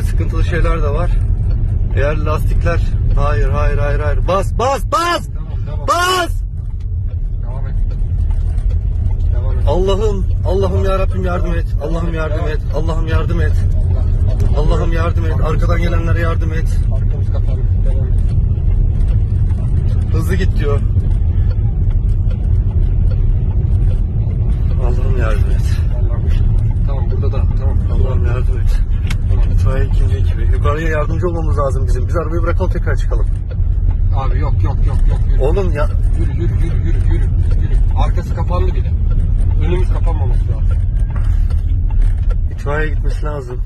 böyle sıkıntılı şeyler de var. Eğer lastikler... Hayır. Bas. Tamam. Bas! Devam et. Devam et. Allah'ım ya Rabbim yardım et. Allah'ım yardım et. Allah'ım yardım et. Allah. Allah'ım yardım et. Arkadan gelenlere yardım et. Arkamız kapalı. Devam et. Hızlı git diyor. Allah'ım yardım et. Allah'ım. Tamam burada da. Tamam. Allah'ım yardım et. Tamam. İtfaiye ikinci ekibi. Yukarıya yardımcı olmamız lazım bizim. Biz arabayı bırakalım tekrar çıkalım. Abi yok. Yürü. Oğlum ya. Yürü. Arkası kapandı bile. Önümüz kapanmaması lazım. İtfaiye gitmesi lazım.